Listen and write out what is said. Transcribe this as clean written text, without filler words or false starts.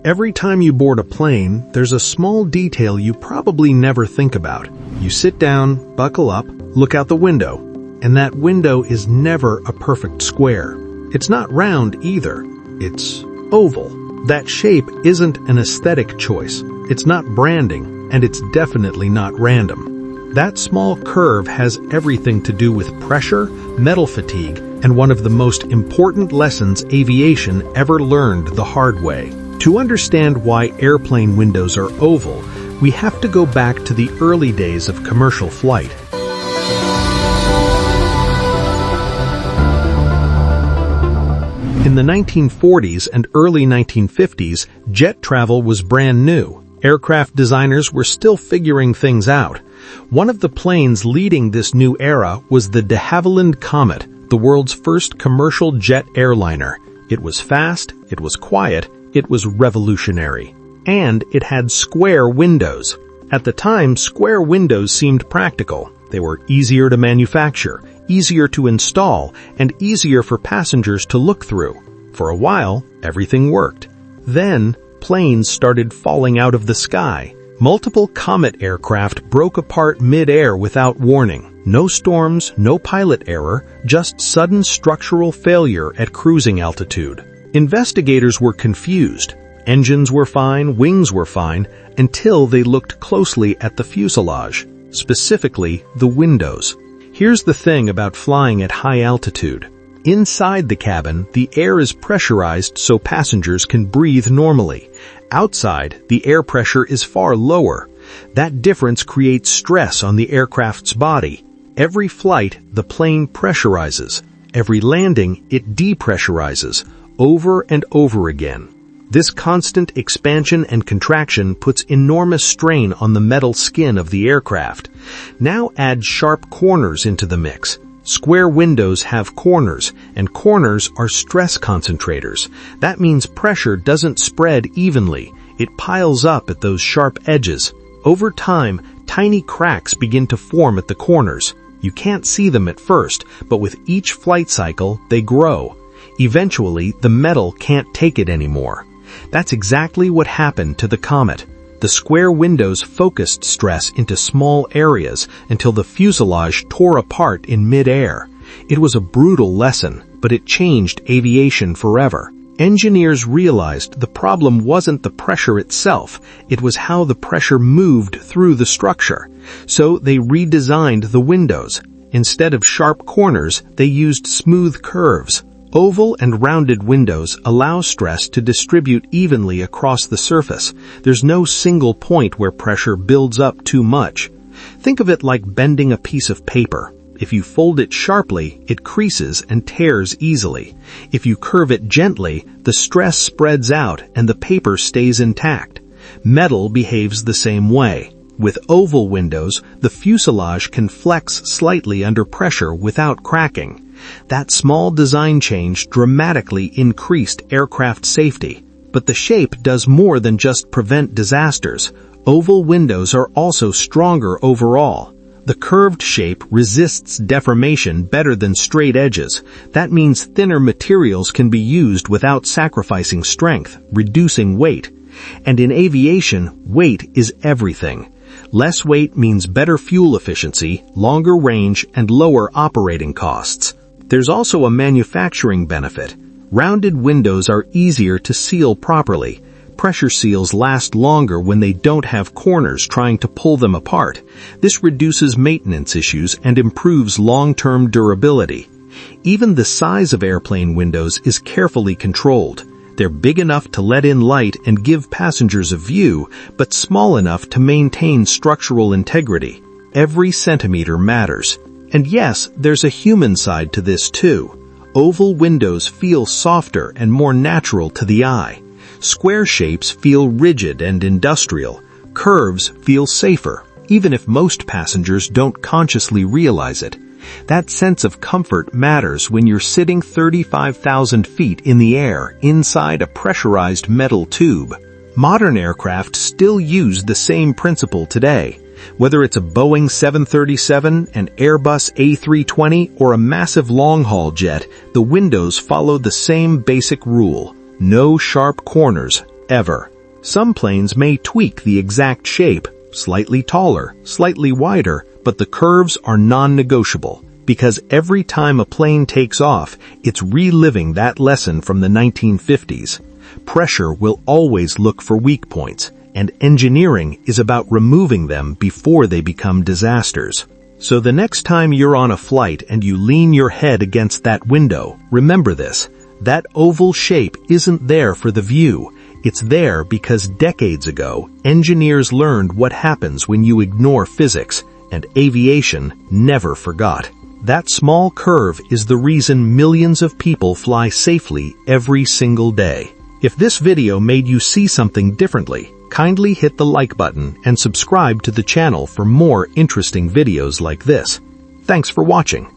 Every time you board a plane, there's a small detail you probably never think about. You sit down, buckle up, look out the window, and that window is never a perfect square. It's not round either. It's oval. That shape isn't an aesthetic choice. It's not branding, and it's definitely not random. That small curve has everything to do with pressure, metal fatigue, and one of the most important lessons aviation ever learned the hard way. To understand why airplane windows are oval, we have to go back to the early days of commercial flight. In the 1940s and early 1950s, jet travel was brand new. Aircraft designers were still figuring things out. One of the planes leading this new era was the de Havilland Comet, the world's first commercial jet airliner. It was fast, it was quiet, it was revolutionary. And it had square windows. At the time, square windows seemed practical. They were easier to manufacture, easier to install, and easier for passengers to look through. For a while, everything worked. Then, planes started falling out of the sky. Multiple Comet aircraft broke apart mid-air without warning. No storms, no pilot error, just sudden structural failure at cruising altitude. Investigators were confused. Engines were fine, wings were fine, until they looked closely at the fuselage, specifically the windows. Here's the thing about flying at high altitude. Inside the cabin, the air is pressurized so passengers can breathe normally. Outside, the air pressure is far lower. That difference creates stress on the aircraft's body. Every flight, the plane pressurizes. Every landing, it depressurizes, over and over again. This constant expansion and contraction puts enormous strain on the metal skin of the aircraft. Now add sharp corners into the mix. Square windows have corners, and corners are stress concentrators. That means pressure doesn't spread evenly. It piles up at those sharp edges. Over time, tiny cracks begin to form at the corners. You can't see them at first, but with each flight cycle, they grow. Eventually, the metal can't take it anymore. That's exactly what happened to the Comet. The square windows focused stress into small areas until the fuselage tore apart in mid-air. It was a brutal lesson, but it changed aviation forever. Engineers realized the problem wasn't the pressure itself, it was how the pressure moved through the structure. So they redesigned the windows. Instead of sharp corners, they used smooth curves. Oval and rounded windows allow stress to distribute evenly across the surface. There's no single point where pressure builds up too much. Think of it like bending a piece of paper. If you fold it sharply, it creases and tears easily. If you curve it gently, the stress spreads out and the paper stays intact. Metal behaves the same way. With oval windows, the fuselage can flex slightly under pressure without cracking. That small design change dramatically increased aircraft safety. But the shape does more than just prevent disasters. Oval windows are also stronger overall. The curved shape resists deformation better than straight edges. That means thinner materials can be used without sacrificing strength, reducing weight. And in aviation, weight is everything. Less weight means better fuel efficiency, longer range, and lower operating costs. There's also a manufacturing benefit. Rounded windows are easier to seal properly. Pressure seals last longer when they don't have corners trying to pull them apart. This reduces maintenance issues and improves long-term durability. Even the size of airplane windows is carefully controlled. They're big enough to let in light and give passengers a view, but small enough to maintain structural integrity. Every centimeter matters. And yes, there's a human side to this too. Oval windows feel softer and more natural to the eye. Square shapes feel rigid and industrial. Curves feel safer, even if most passengers don't consciously realize it. That sense of comfort matters when you're sitting 35,000 feet in the air inside a pressurized metal tube. Modern aircraft still use the same principle today. Whether it's a Boeing 737, an Airbus A320, or a massive long-haul jet, the windows follow the same basic rule: no sharp corners, ever. Some planes may tweak the exact shape, slightly taller, slightly wider, but the curves are non-negotiable, because every time a plane takes off, it's reliving that lesson from the 1950s. Pressure will always look for weak points, and engineering is about removing them before they become disasters. So the next time you're on a flight and you lean your head against that window, remember this: that oval shape isn't there for the view. It's there because decades ago, engineers learned what happens when you ignore physics, and aviation never forgot. That small curve is the reason millions of people fly safely every single day. If this video made you see something differently, kindly hit the like button and subscribe to the channel for more interesting videos like this. Thanks for watching.